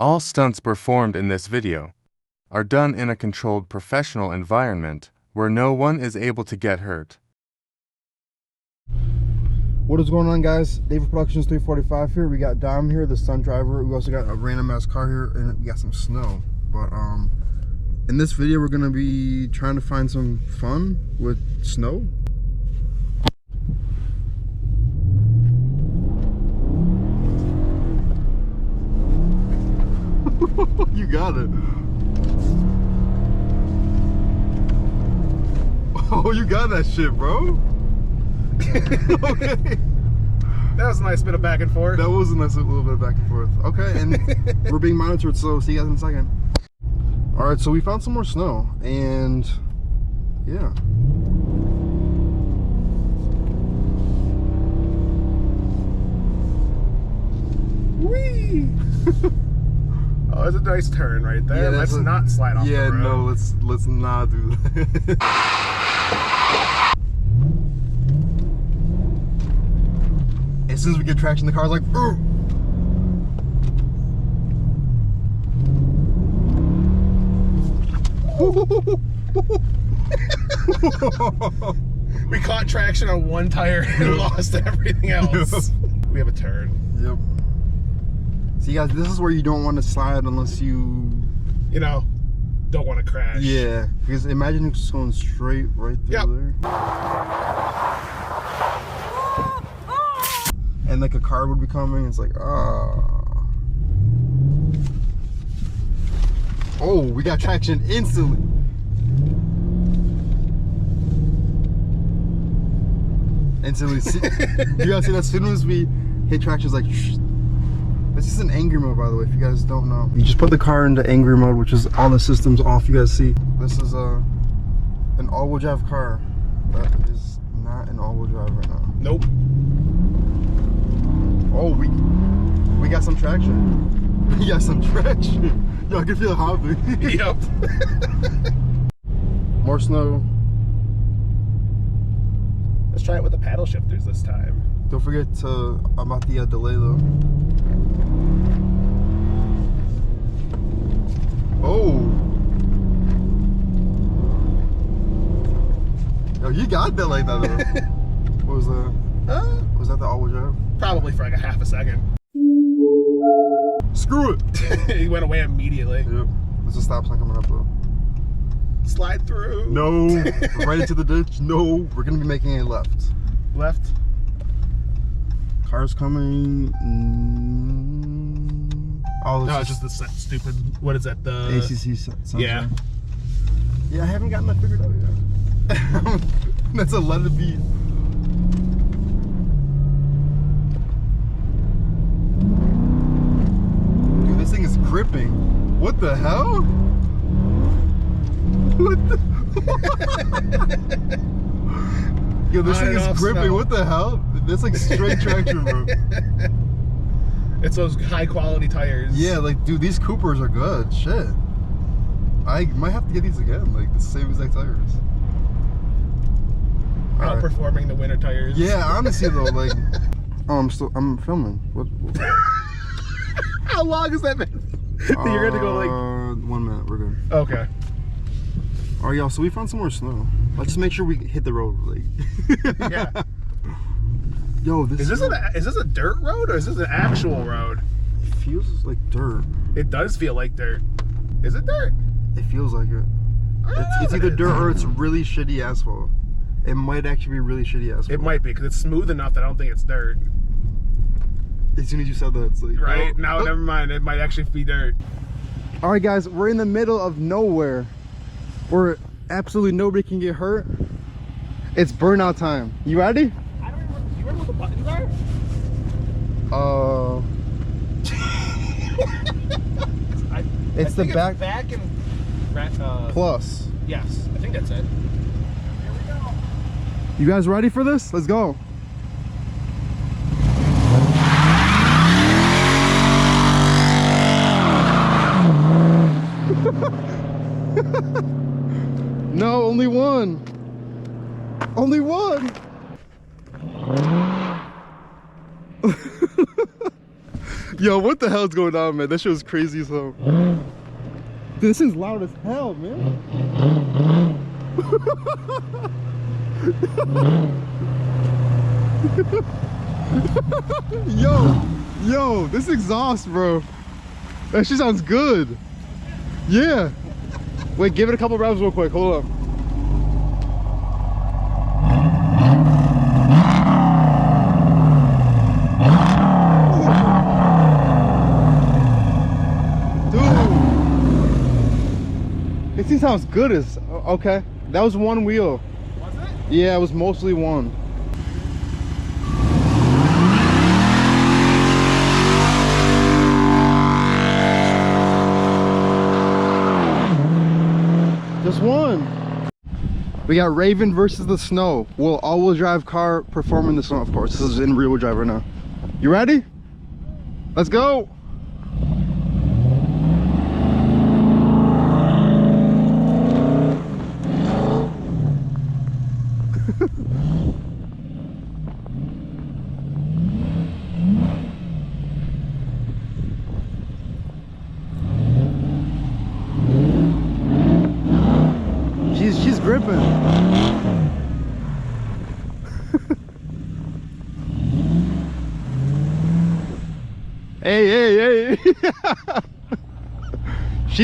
All stunts performed in this video are done in a controlled professional environment where no one is able to get hurt. What is going on, guys? David Productions 345 here. We got Dom here, the stunt driver. We also got a random ass car here, and we got some snow. But in this video we're gonna be trying to find some fun with snow. You got it. Oh, you got that shit, bro. Okay. That was a nice bit of back and forth. That was a nice little bit of back and forth. Okay, and we're being monitored, so see you guys in a second. Alright, so we found some more snow, and yeah. Whee! Oh, that's a nice turn right there. Yeah, let's not slide off the road. Yeah, no, let's not do that. As soon as we get traction, the car's like, ooh. We caught traction on one tire and lost everything else. We have a turn. Yep. See, guys, this is where you don't want to slide unless you know, don't want to crash. Yeah, because imagine it's just going straight right through there. And like a car would be coming, it's like, ah. Oh, we got traction instantly. Instantly. See, you guys see that? As soon as we hit traction, it's like, shh. This is an angry mode, by the way, if you guys don't know. You just put the car into angry mode, which is all the systems off. You guys see, this is an all-wheel drive car. That is not an all-wheel drive right now. Nope. Oh, we got some traction. We got some traction. Yo, I can feel it hopping. Yep. More snow. Let's try it with the paddle shifters this time. Don't forget about the delay though. Oh. Yo, you got that like that though. What was that? Was that the all-wheel drive? Probably for like a half a second. Screw it! He went away immediately. Yep. There's a stop sign coming up though. Slide through. No. Right into the ditch. No. We're gonna be making a left. Left. Cars coming. Oh, no, it's just the stupid. What is that? The ACC sound. Yeah. Yeah, I haven't gotten that figured out yet. That's a let it be. Dude, this thing is gripping. What the hell? What the? Yo, this thing is gripping. Snow. What the hell? That's like straight traction, bro. It's those high quality tires. Yeah, like, dude, these Coopers are good. Shit. I might have to get these again, like the same exact tires. Outperforming the winter tires. Yeah, honestly though, like, oh, I'm filming. What? How long has that been? You're gonna go like 1 minute. We're good. Okay. All right, y'all. So we found some more snow. Let's just make sure we hit the road, like. Yeah. Yo, is this a dirt road or is this an actual road? It feels like dirt. It does feel like dirt. Is it dirt? It feels like it. It's either dirt or it's really shitty asphalt. It might actually be really shitty asphalt. It might be because it's smooth enough that I don't think it's dirt. As soon as you said that, it's like, right? Oh. No, never mind. It might actually be dirt. All right, guys, we're in the middle of nowhere where absolutely nobody can get hurt. It's burnout time. You ready? I don't remember. Do you remember what the buttons are? It's the back. Back and plus. Yes, I think that's it. Here we go. You guys ready for this? Let's go. No, only one. Only one. Yo, what the hell's going on, man? That shit was crazy as hell. Dude, this thing's loud as hell, man. Yo, this exhaust, bro. That shit sounds good. Yeah. Wait, give it a couple revs real quick. Hold up. Dude. This thing sounds good as... Okay. That was one wheel. Was it? Yeah, it was mostly one. Just one. We got Raven versus the snow. Will all-wheel drive car perform in the snow? Of course, this is in rear-wheel drive right now. You ready? Let's go. She's gripping. Hey.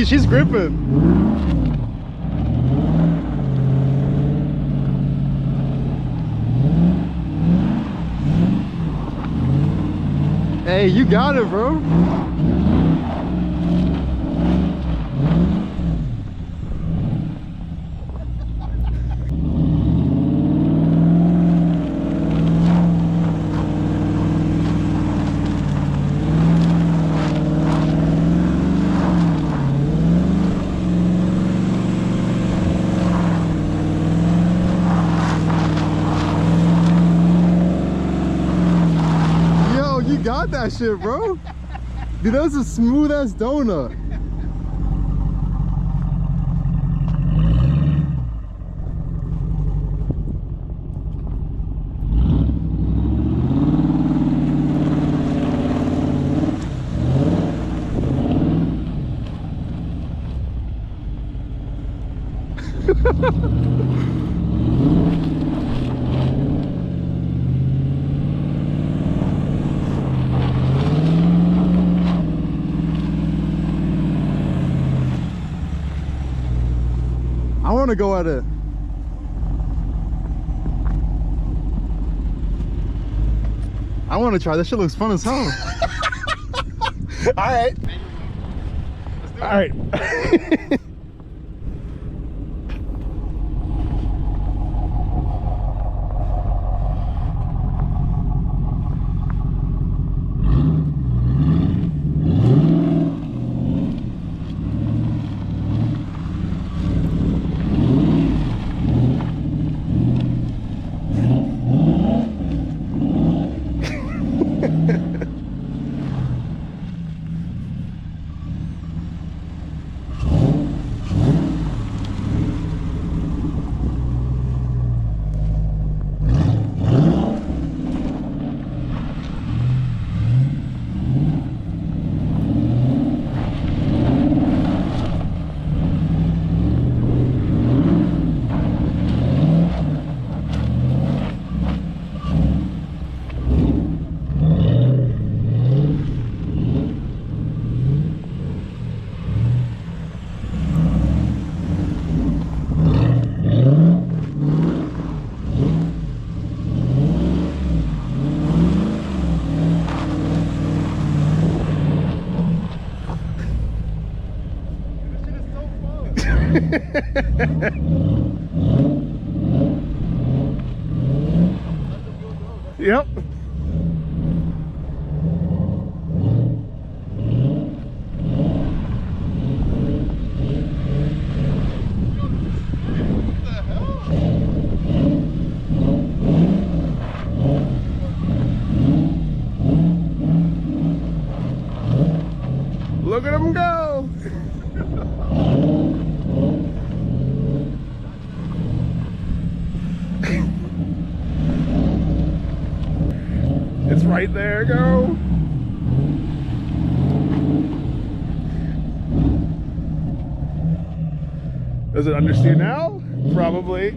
she's gripping. Hey, you got it, bro. Got that shit, bro. Dude, that was a smooth ass donut. I want to go at it. I want to try. This shit looks fun as hell. All right. All right. Yep. Look at him go. It's right there, go. Does it understeer now? Probably.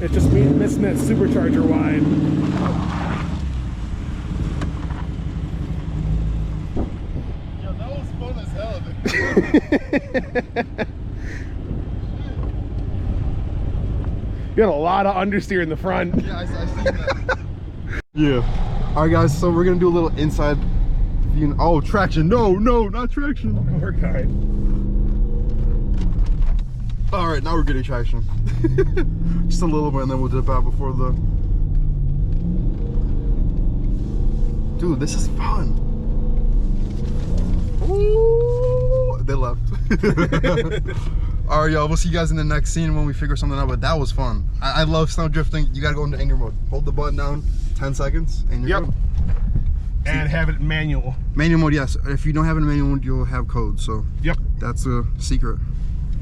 It's just me missing that supercharger wide. Yeah, that was fun as hell. You got a lot of understeer in the front. Yeah, I see that. Yeah. All right, guys. So we're gonna do a little inside view. Oh, traction! No, not traction. We're kind. All right, now we're getting traction. Just a little bit, and then we'll dip out before the. Dude, this is fun. Ooh, they left. All right, y'all. We'll see you guys in the next scene when we figure something out. But that was fun. I love snow drifting. You gotta go into anger mode. Hold the button down, 10 seconds, and you're good. And have it manual. Manual mode, yes. If you don't have it in manual mode, you'll have code. So Yep. that's a secret.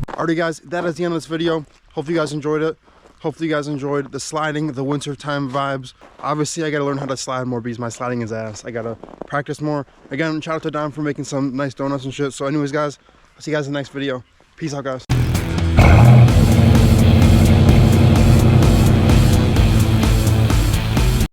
Alrighty, guys. That is the end of this video. Hopefully you guys enjoyed it. Hopefully you guys enjoyed the sliding, the winter time vibes. Obviously, I gotta learn how to slide more because my sliding is ass. I gotta practice more. Again, shout out to Don for making some nice donuts and shit. So anyways, guys, I'll see you guys in the next video. Peace out, guys.